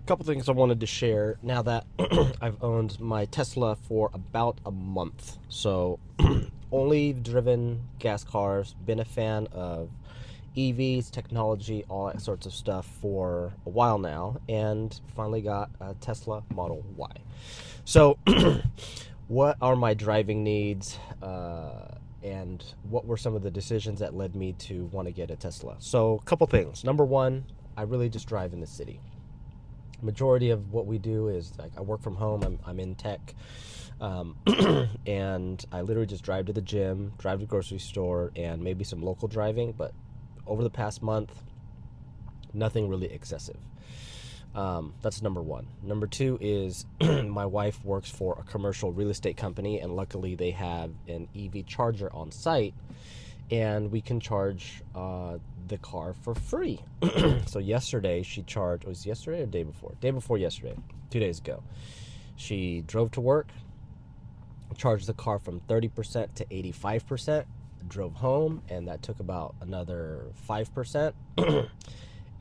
Couple things I wanted to share now that I've owned my Tesla for about a month. So, only driven gas cars, been a fan of EVs, technology, all that sorts of stuff for a while now, and finally got a Tesla Model Y. So, what are my driving needs, and what were some of the decisions that led me to want to get a Tesla? So, a couple things. Number one, I really just drive in the city. Majority of what we do is like I work from home. I'm in tech, and I literally just drive to the gym, drive to the grocery store, and maybe some local driving. But over the past month, nothing really excessive. That's number one. Number two is my wife works for a commercial real estate company, and luckily they have an EV charger on site, and we can charge the car for free. So yesterday she charged, was it yesterday or day before? Day before yesterday, 2 days ago. She drove to work, charged the car from 30% to 85%, drove home, and that took about another 5%.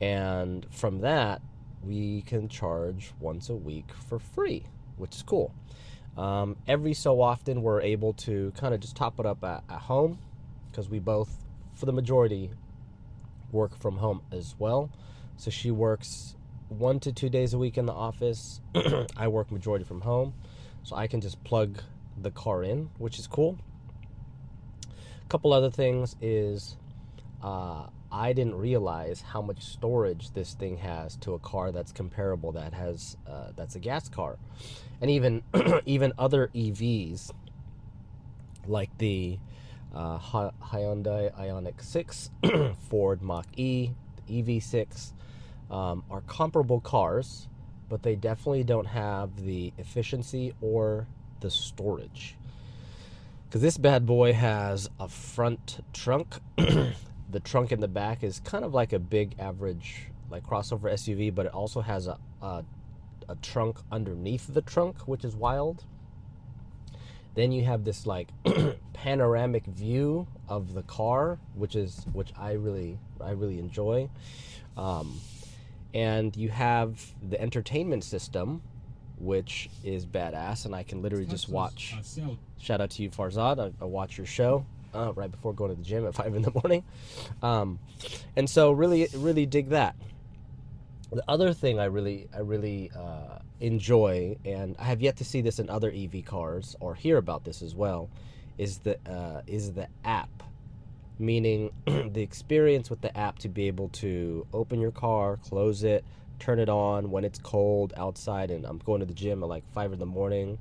And from that, we can charge once a week for free, which is cool. Every so often, we're able to kind of just top it up at home because we both, for the majority, work from home as well. So she works 1 to 2 days a week in the office. I work majority from home, so I can just plug the car in, which is cool. A couple other things is I didn't realize how much storage this thing has to a car that's comparable, that has that's a gas car, and even even other EVs like the Hyundai Ioniq 6, Ford Mach-E, the EV6 are comparable cars, but they definitely don't have the efficiency or the storage. Because this bad boy has a front trunk. The trunk in the back is kind of like a big average like crossover SUV, but it also has a trunk underneath the trunk, which is wild. Then you have this like panoramic view of the car, which I really enjoy. And you have the entertainment system, which is badass, and I can literally just watch. Shout out to you, Farzad. I watch your show right before going to the gym at 5 in the morning, and so really dig that. The other thing I really enjoy, and I have yet to see this in other EV cars or hear about this as well, is the app. Meaning the experience with the app to be able to open your car, close it, turn it on when it's cold outside, and I'm going to the gym at like 5 in the morning,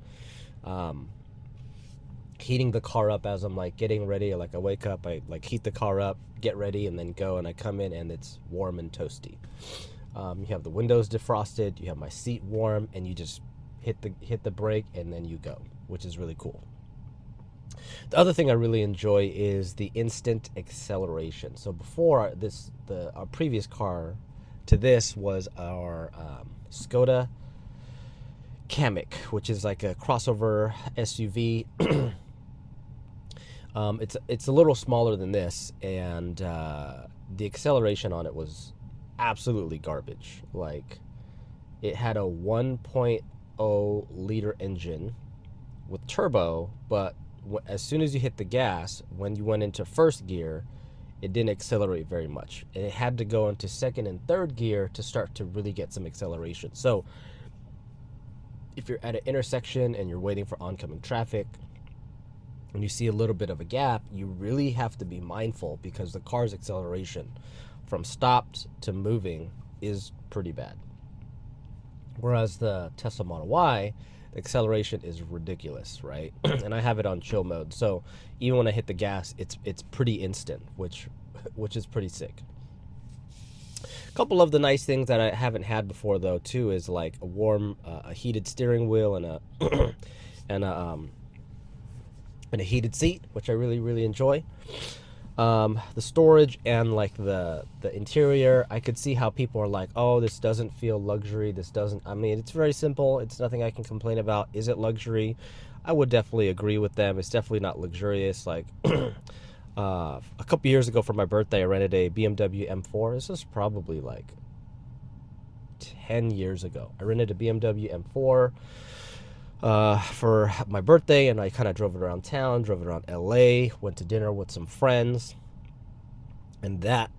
heating the car up as I'm like getting ready. Like I wake up, I like heat the car up, get ready, and then go, and I come in and it's warm and toasty. You have the windows defrosted, you have my seat warm, and you just hit the brake and then you go, which is really cool. The other thing I really enjoy is the instant acceleration. So before this, our previous car to this was our Skoda Kamiq, which is like a crossover SUV. It's a little smaller than this, and the acceleration on it was absolutely garbage. Like, it had a 1.0 liter engine with turbo, but as soon as you hit the gas, when you went into first gear, it didn't accelerate very much. And it had to go into second and third gear to start to really get some acceleration. So if you're at an intersection and you're waiting for oncoming traffic and you see a little bit of a gap, you really have to be mindful, because the car's acceleration from stopped to moving is pretty bad. Whereas the Tesla Model Y, the acceleration is ridiculous, right? And I have it on chill mode, so even when I hit the gas, it's pretty instant, which is pretty sick. A couple of the nice things that I haven't had before though too is like a warm, a heated steering wheel and a and a heated seat, which I really enjoy. The storage and like the interior, I could see how people are like, oh, this doesn't feel luxury. This doesn't, I mean, it's very simple. It's nothing I can complain about. Is it luxury? I would definitely agree with them. It's definitely not luxurious. Like a couple years ago for my birthday, I rented a BMW M4. This was probably like 10 years ago. I rented a BMW M4 for my birthday, and I kind of drove it around town, drove it around LA, went to dinner with some friends, and that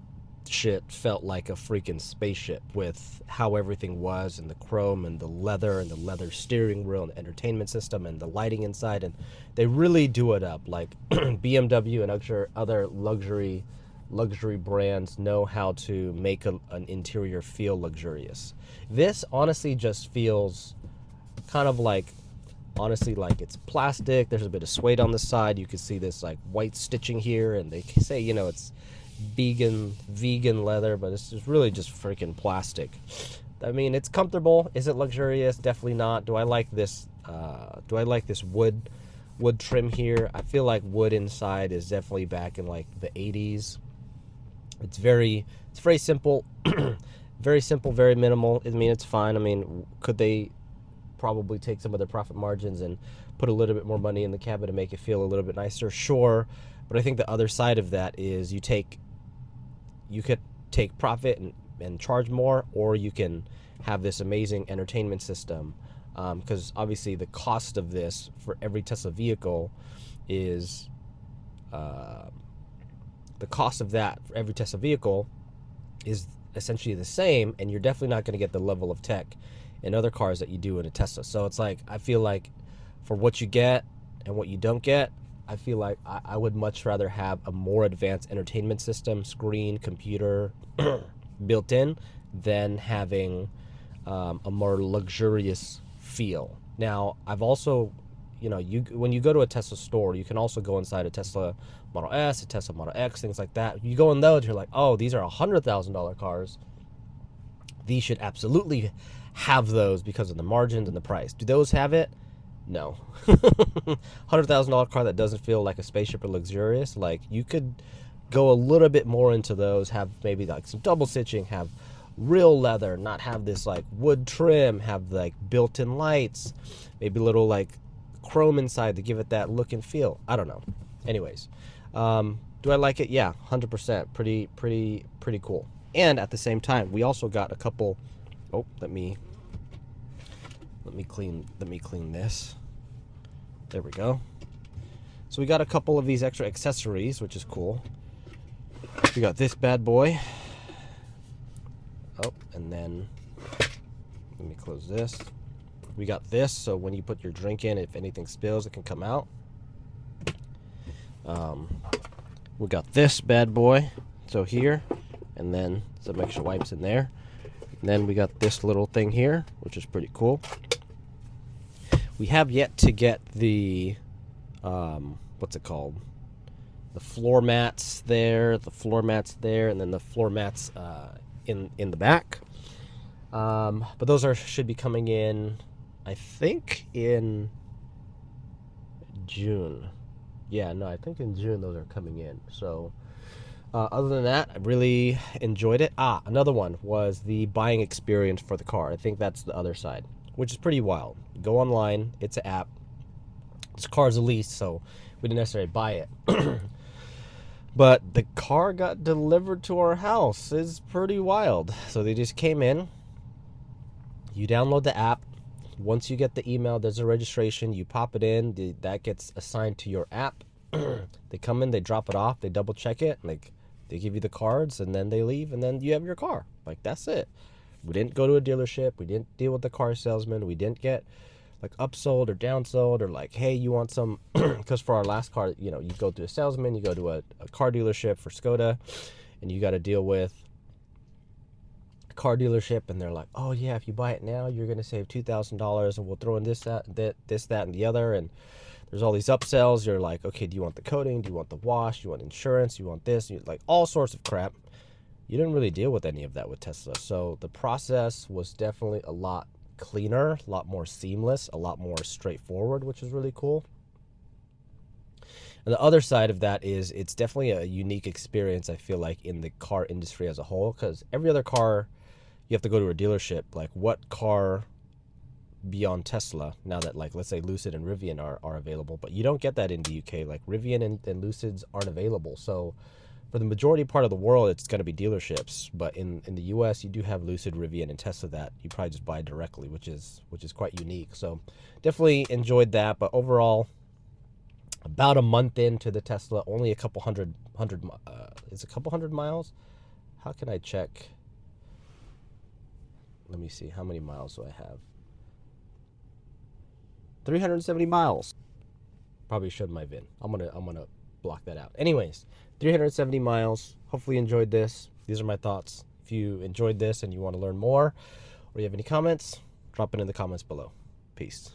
shit felt like a freaking spaceship with how everything was, and the chrome and the leather steering wheel and the entertainment system and the lighting inside. And they really do it up. Like BMW and other luxury brands know how to make an interior feel luxurious. This honestly just feels kind of like, honestly, like it's plastic. There's a bit of suede on the side. You can see this like white stitching here, and they say, you know, it's vegan leather, but it's just really just freaking plastic. I mean, it's comfortable. Is it luxurious? Definitely not. Do I like this wood trim here? I feel like wood inside is definitely back in like the 80s. It's very simple. Very simple, very minimal. I mean, it's fine. I mean, could they probably take some of their profit margins and put a little bit more money in the cabin to make it feel a little bit nicer? Sure. But I think the other side of that is you could take profit and charge more, or you can have this amazing entertainment system. Because obviously the cost of this for every Tesla vehicle is essentially the same, and you're definitely not going to get the level of tech in other cars that you do in a Tesla. So it's like, I feel like for what you get and what you don't get, I feel like I would much rather have a more advanced entertainment system, screen, computer built in, than having a more luxurious feel. Now, I've also, you know, when you go to a Tesla store, you can also go inside a Tesla Model S, a Tesla Model X, things like that. You go in those, you're like, oh, these are $100,000 cars. These should absolutely have those because of the margins and the price. Do those have it? No. $100,000 car that doesn't feel like a spaceship or luxurious. Like, you could go a little bit more into those, have maybe like some double stitching, have real leather, not have this like wood trim, have like built-in lights, maybe a little like chrome inside to give it that look and feel. I don't know. Anyways, do I like it? Yeah, 100%. Pretty cool. And at the same time, we also got a couple. Oh, let me clean this. There we go. So we got a couple of these extra accessories, which is cool. We got this bad boy. Oh, and then let me close this. We got this, so when you put your drink in, if anything spills, it can come out. We got this bad boy, so here, and then some extra wipes in there. And then we got this little thing here, which is pretty cool. We have yet to get the, what's it called? The floor mats there, and then the floor mats in the back. But those should be coming in, I think, in June. Yeah, no, I think in June those are coming in. So, other than that, I really enjoyed it. Another one was the buying experience for the car. I think that's the other side, which is pretty wild. You go online, it's an app. This car is a lease, so we didn't necessarily buy it. But the car got delivered to our house. It's pretty wild. So they just came in. You download the app. Once you get the email, there's a registration. You pop it in. That gets assigned to your app. They come in, they drop it off, they double check it, like they give you the cards, and then they leave, and then you have your car. Like, that's it. We didn't go to a dealership. We didn't deal with the car salesman. We didn't get like upsold or downsold, or like, hey, you want some? Because for our last car, you know, you go to a salesman, you go to a car dealership for Skoda, and you got to deal with a car dealership, and they're like, oh yeah, if you buy it now, you're gonna save $2,000, and we'll throw in this, that, and the other, and there's all these upsells. You're like, okay, do you want the coating? Do you want the wash? Do you want insurance? Do you want this? Like all sorts of crap. You didn't really deal with any of that with Tesla. So the process was definitely a lot cleaner, a lot more seamless, a lot more straightforward, which is really cool. And the other side of that is it's definitely a unique experience, I feel like, in the car industry as a whole, because every other car, you have to go to a dealership. Like, what car beyond Tesla, now that, like, let's say Lucid and Rivian are available, but you don't get that in the UK. Like, Rivian and Lucids aren't available. So For the majority part of the world, it's going to be dealerships. But in the U.S., you do have Lucid, Rivian, and Tesla that you probably just buy directly, which is quite unique. So definitely enjoyed that. But overall, about a month into the Tesla, only a couple hundred is a couple hundred miles. How can I check? Let me see. How many miles do I have? 370 miles. Probably showed my VIN. I'm gonna block that out. Anyways, 370 miles. Hopefully you enjoyed this. These are my thoughts. If you enjoyed this and you want to learn more, or you have any comments, drop it in the comments below. Peace.